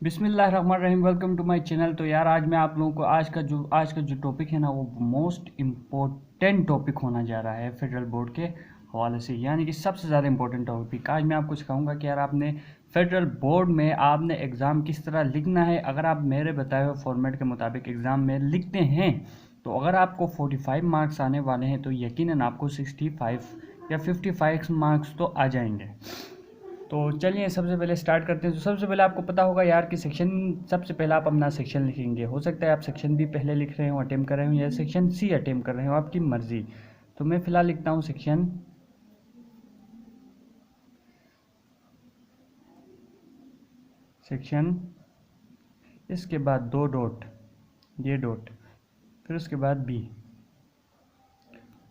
बिस्मिल्लाहिर्रहमानिर्रहीम। Welcome to my channel. तो यार आज मैं आप लोगों को आज का जो टॉपिक है ना वो मोस्ट इम्पोर्टेंट टॉपिक होना जा रहा है फेडरल बोर्ड के हवाले से, यानी कि सबसे ज़्यादा इम्पोर्टेंट टॉपिक। आज मैं आपको सिखाऊंगा कि यार आपने फेडरल बोर्ड में आपने एग्ज़ाम किस तरह लिखना है। अगर आप मेरे बताए हुए फॉर्मेट के मुताबिक एग्ज़ाम में लिखते हैं तो अगर आपको 45 मार्क्स आने वाले हैं तो यकीनन आपको 65 या 55 मार्क्स तो आ जाएंगे। तो चलिए सबसे पहले स्टार्ट करते हैं। तो सबसे पहले आपको पता होगा यार कि सेक्शन, सबसे पहले आप अपना सेक्शन लिखेंगे। हो सकता है आप सेक्शन बी पहले लिख रहे हो, अटेम्प्ट कर रहे हो, या सेक्शन सी अटेम्प्ट कर रहे हो, आपकी मर्जी। तो मैं फ़िलहाल लिखता हूँ सेक्शन, इसके बाद 2 डॉट, ये डॉट, फिर उसके बाद बी,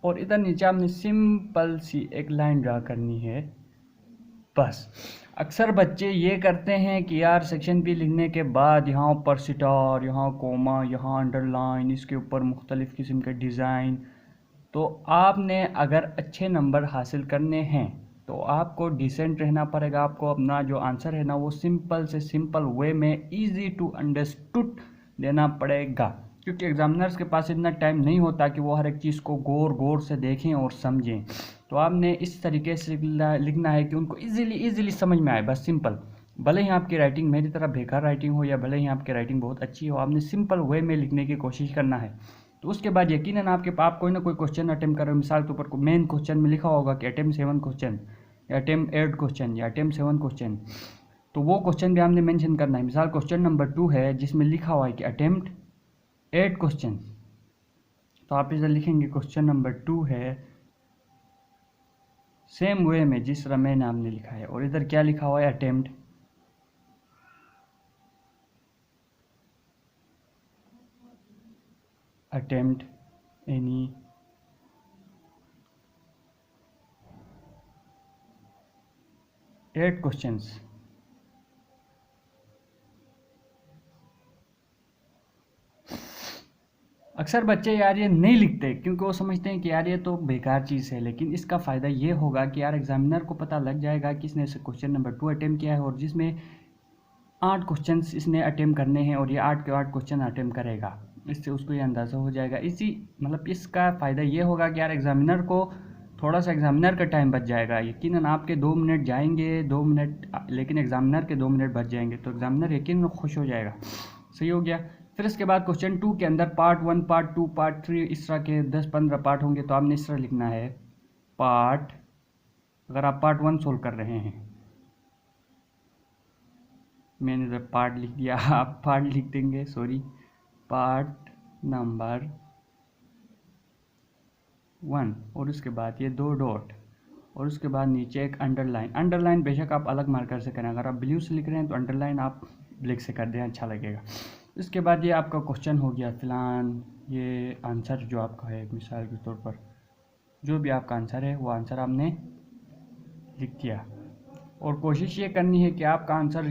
और इधर नीचे आपने सिंपल सी एक लाइन ड्रा करनी है बस। अक्सर बच्चे ये करते हैं कि यार सेक्शन बी लिखने के बाद यहाँ ऊपर स्टार, यहाँ कोमा, यहाँ अंडरलाइन, इसके ऊपर मुख्तलिफ़ किस्म के डिज़ाइन। तो आपने अगर अच्छे नंबर हासिल करने हैं तो आपको डिसेंट रहना पड़ेगा। आपको अपना जो आंसर है ना वो सिंपल से सिंपल वे में इजी टू अंडरस्टूड देना पड़ेगा, क्योंकि एग्जामिनर्स के पास इतना टाइम नहीं होता कि वो हर एक चीज़ को गौर गौर से देखें और समझें। तो आपने इस तरीके से लिखना है कि उनको इजीली समझ में आए, बस सिंपल। भले ही आपकी राइटिंग मेरी तरह बेकार राइटिंग हो या भले ही आपकी राइटिंग बहुत अच्छी हो, आपने सिंपल वे में लिखने की कोशिश करना है। तो उसके बाद यकीनन आप कोई ना कोई क्वेश्चन अटेम्प्ट कर रहे हो। मिसाल के ऊपर मेन क्वेश्चन में लिखा होगा कि अटेम्प्ट 7 क्वेश्चन या अटेम्प्ट 8 क्वेश्चन या अटेम्प्ट 7 क्वेश्चन, तो वो क्वेश्चन भी हमने मेंशन करना है। मिसाल क्वेश्चन नंबर 2 है जिसमें लिखा हुआ है कि अटेम्प्ट 8 क्वेश्चन, तो आप इधर लिखेंगे क्वेश्चन नंबर 2 है सेम वे में जिस तरह मैंने हमने लिखा है, और इधर क्या लिखा हुआ है अटेम्प्ट एनी 8 क्वेश्चंस। अक्सर बच्चे यार ये नहीं लिखते क्योंकि वो समझते हैं कि यार ये तो बेकार चीज़ है, लेकिन इसका फ़ायदा ये होगा कि यार एग्जामिनर को पता लग जाएगा कि इसने क्वेश्चन नंबर 2 अटेम्प्ट किया है और जिसमें 8 क्वेश्चंस इसने अटेम्प्ट करने हैं, और ये 8 के 8 क्वेश्चन अटेम्प्ट करेगा। इससे उसको ये अंदाज़ा हो जाएगा। इसका फ़ायदा ये होगा कि यार एग्जामिनर को थोड़ा सा एग्जामिनर का टाइम बच जाएगा। यकीनन आपके 2 मिनट जाएंगे, 2 मिनट, लेकिन एग्जामिनर के 2 मिनट बच जाएंगे, तो एग्जामिनर यकीनन खुश हो जाएगा। सही हो गया। फिर इसके बाद क्वेश्चन 2 के अंदर पार्ट 1, पार्ट 2, पार्ट 3, इस तरह के 10-15 पार्ट होंगे। तो आपने इस तरह लिखना है पार्ट, अगर आप पार्ट 1 सोल्व कर रहे हैं, मैंने इधर पार्ट लिख दिया, आप पार्ट लिख देंगे, सॉरी, पार्ट नंबर 1, और उसके बाद ये 2 डॉट, और उसके बाद नीचे एक अंडरलाइन बेशक आप अलग मार्कर से करें। अगर आप ब्लू से लिख रहे हैं तो अंडरलाइन आप ब्लैक से कर दें, अच्छा लगेगा। इसके बाद ये आपका क्वेश्चन हो गया फिलहाल। ये आंसर जो आपका है, मिसाल के तौर पर जो भी आपका आंसर है वो आंसर आपने लिख दिया, और कोशिश ये करनी है कि आपका आंसर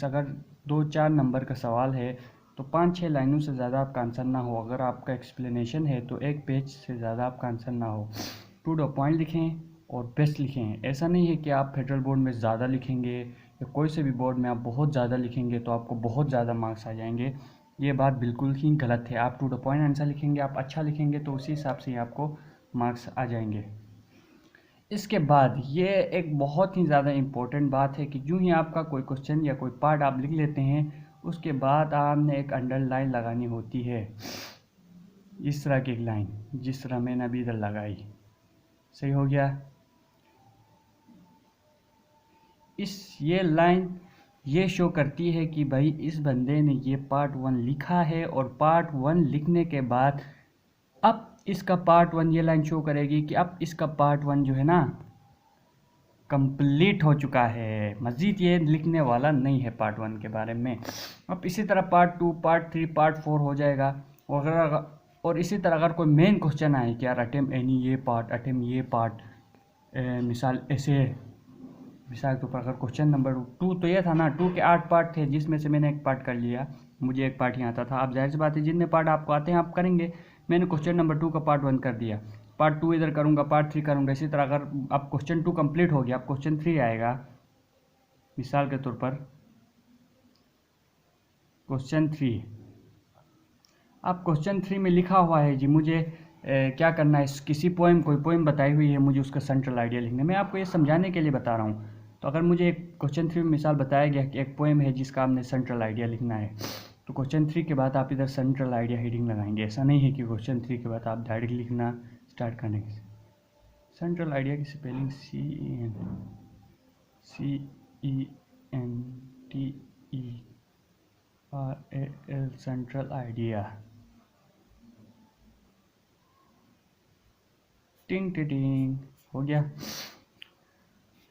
अगर 2-4 नंबर का सवाल है तो 5-6 लाइनों से ज़्यादा आपका आंसर ना हो। अगर आपका एक्सप्लेनेशन है तो 1 पेज से ज़्यादा आपका आंसर ना हो। टू द पॉइंट लिखें और बेस्ट लिखें। ऐसा नहीं है कि आप फेडरल बोर्ड में ज़्यादा लिखेंगे या कोई से भी बोर्ड में आप बहुत ज़्यादा लिखेंगे तो आपको बहुत ज़्यादा मार्क्स आ जाएंगे। ये बात बिल्कुल ही गलत है। आप टू द पॉइंट आंसर लिखेंगे, आप अच्छा लिखेंगे तो उसी हिसाब से ही आपको मार्क्स आ जाएंगे। इसके बाद ये एक बहुत ही ज़्यादा इम्पोर्टेंट बात है कि यूँ ही आपका कोई क्वेश्चन या कोई पार्ट आप लिख लेते हैं, उसके बाद आपने एक अंडरलाइन लगानी होती है, इस तरह की एक लाइन जिस तरह मैंने अभी इधर लगाई। सही हो गया। ये लाइन ये शो करती है कि भाई इस बंदे ने ये पार्ट 1 लिखा है, और पार्ट 1 लिखने के बाद अब इसका पार्ट 1, ये लाइन शो करेगी कि अब इसका पार्ट 1 जो है ना कंप्लीट हो चुका है, मज़ीद ये लिखने वाला नहीं है पार्ट 1 के बारे में। अब इसी तरह पार्ट 2, पार्ट 3, पार्ट 4 हो जाएगा। और इसी तरह अगर कोई मेन क्वेश्चन आए कि यार अटेम्प्ट एनी ये पार्ट, अटेम्प्ट ये पार्ट, मिसाल के ऊपर अगर क्वेश्चन नंबर 2 तो ये था ना, 2 के 8 पार्ट थे जिसमें से मैंने एक पार्ट कर लिया, मुझे एक पार्ट ही आता था। आप जाहिर सी बात है जितने पार्ट आपको आते हैं आप करेंगे। मैंने क्वेश्चन नंबर 2 का पार्ट 1 कर दिया, पार्ट 2 इधर करूँगा, पार्ट 3 करूँगा। इसी तरह अगर अब क्वेश्चन 2 कंप्लीट हो गया, अब क्वेश्चन 3 आएगा। मिसाल के तौर पर क्वेश्चन 3। अब क्वेश्चन 3 में लिखा हुआ है जी मुझे क्या करना है, किसी पोएम, कोई पोएम बताई हुई है, मुझे उसका सेंट्रल आइडिया लिखना है। मैं आपको ये समझाने के लिए बता रहा हूँ। तो अगर मुझे एक क्वेश्चन 3 में मिसाल बताया गया कि एक पोएम है जिसका आपने सेंट्रल आइडिया लिखना है, तो क्वेश्चन 3 के बाद आप इधर सेंट्रल आइडिया हेडिंग लगाएंगे। ऐसा नहीं है कि क्वेश्चन 3 के बाद आप डायरेक्ट लिखना स्टार्ट करने के। सेंट्रल आइडिया की स्पेलिंग CENTERAL, सेंट्रल आइडिया। टिंग टिंग हो गया।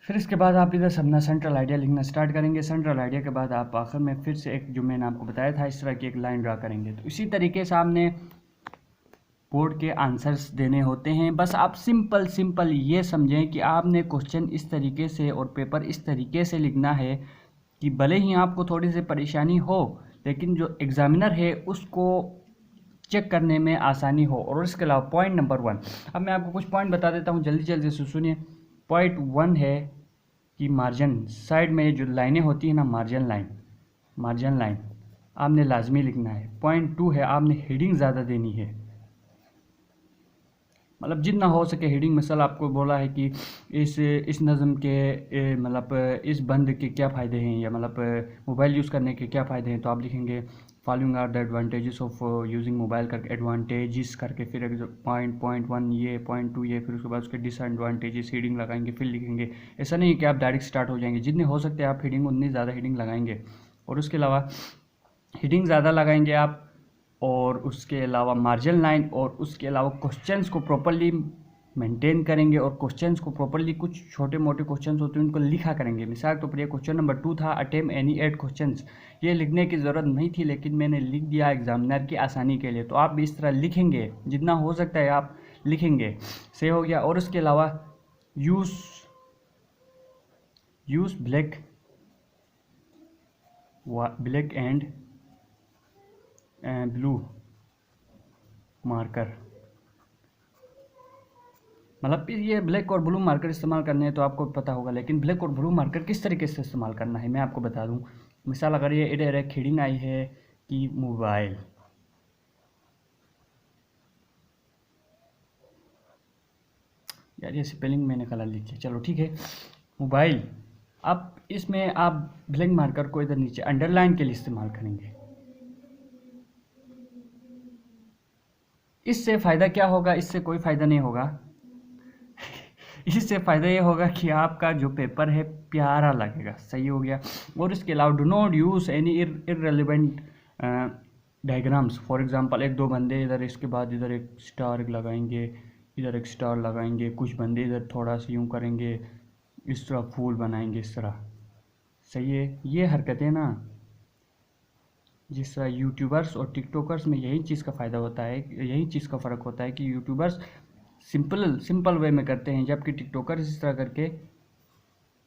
फिर इसके बाद आप इधर अपना सेंट्रल आइडिया लिखना स्टार्ट करेंगे। सेंट्रल आइडिया के बाद आप आखिर में फिर से एक, जो मैंने आपको बताया था, इस तरह की एक लाइन ड्रा करेंगे। तो इसी तरीके से आपने बोर्ड के आंसर्स देने होते हैं। बस आप सिंपल ये समझें कि आपने क्वेश्चन इस तरीके से और पेपर इस तरीके से लिखना है कि भले ही आपको थोड़ी सी परेशानी हो, लेकिन जो एग्जामिनर है उसको चेक करने में आसानी हो। और इसके अलावा पॉइंट नंबर 1, अब मैं आपको कुछ पॉइंट बता देता हूँ, जल्दी से सुनिए। पॉइंट 1 है कि मार्जिन, साइड में जो लाइनें होती हैं ना, मार्जिन लाइन आपने लाजमी लिखना है। पॉइंट 2 है आपने हेडिंग ज़्यादा देनी है, मतलब जितना हो सके हेडिंग। मिसाल आपको बोला है कि इस नज़म के मतलब इस बंद के क्या फ़ायदे हैं, या मतलब मोबाइल यूज़ करने के क्या फ़ायदे हैं, तो आप लिखेंगे following are the advantages of using mobile करके, एडवांटेजेस करके, फिर पॉइंट 1 ये, पॉइंट 2 ये, फिर उसके बाद उसके डिसएडवांटेजेस हेडिंग लगाएंगे, फिर लिखेंगे। ऐसा नहीं कि आप डायरेक्ट स्टार्ट हो जाएंगे, जितने हो सकते हैं आप हेडिंग उतनी ज़्यादा हेडिंग लगाएंगे। और उसके अलावा हेडिंग ज़्यादा लगाएंगे आप, और उसके अलावा मार्जिन लाइन, और उसके अलावा क्वेश्चंस को प्रॉपर्ली मेंटेन करेंगे। और क्वेश्चंस को प्रॉपर्ली, कुछ छोटे मोटे क्वेश्चंस होते हैं उनको लिखा करेंगे। मिसाल तो पर क्वेश्चन नंबर 2 था, अटेम्प्ट एनी 8 क्वेश्चंस। ये लिखने की ज़रूरत नहीं थी, लेकिन मैंने लिख दिया एग्जामिनर की आसानी के लिए। तो आप भी इस तरह लिखेंगे, जितना हो सकता है आप लिखेंगे। से हो गया। और उसके अलावा use black and blue marker, मतलब ये ब्लैक और ब्लू मार्कर इस्तेमाल करने हैं तो आपको पता होगा, लेकिन ब्लैक और ब्लू मार्कर किस तरीके से इस्तेमाल करना है मैं आपको बता दूं। मिसाल अगर ये इधर एक हेडिंग आई है कि मोबाइल, यार ये स्पेलिंग मैंने गलत लिखी है, चलो ठीक है, मोबाइल। अब इसमें आप ब्लैक मार्कर को इधर नीचे अंडरलाइन के लिए इस्तेमाल करेंगे। इससे फ़ायदा क्या होगा? इससे कोई फ़ायदा नहीं होगा। इससे फ़ायदा ये होगा कि आपका जो पेपर है प्यारा लगेगा। सही हो गया। और इसके अलावा do not use any irrelevant diagrams. For example, एक दो बंदे इधर, इसके बाद इधर एक स्टार लगाएंगे, इधर एक स्टार लगाएंगे, कुछ बंदे इधर थोड़ा सा यूँ करेंगे, इस तरह फूल बनाएंगे, इस तरह। सही है। ये हरकतें ना, जिस तरह यूट्यूबर्स और टिकटॉकर्स में यही चीज़ का फ़ायदा होता है, यही चीज़ का फ़र्क होता है कि यूट्यूबर्स सिंपल वे में करते हैं, जबकि टिकटॉकर्स इस तरह करके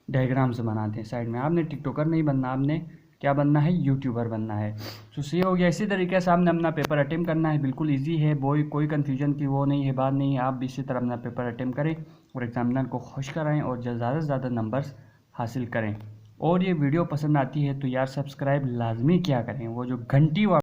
डायग्राम्स बनाते हैं साइड में। आपने टिकटॉकर नहीं बनना, आपने क्या बनना है? यूट्यूबर बनना है। तो सही हो गया। इसी तरीके से आपने अपना पेपर अटेम्प्ट करना है, बिल्कुल ईजी है, कोई कन्फ्यूजन की वो नहीं है, बात नहीं है। आप भी इसी तरह अपना पेपर अटेम्प्ट करें और एग्जामिनर को खुश कराएँ और ज़्यादा से ज़्यादा नंबर्स हासिल करें। और ये वीडियो पसंद आती है तो यार सब्सक्राइब लाजमी क्या करें, वो जो घंटी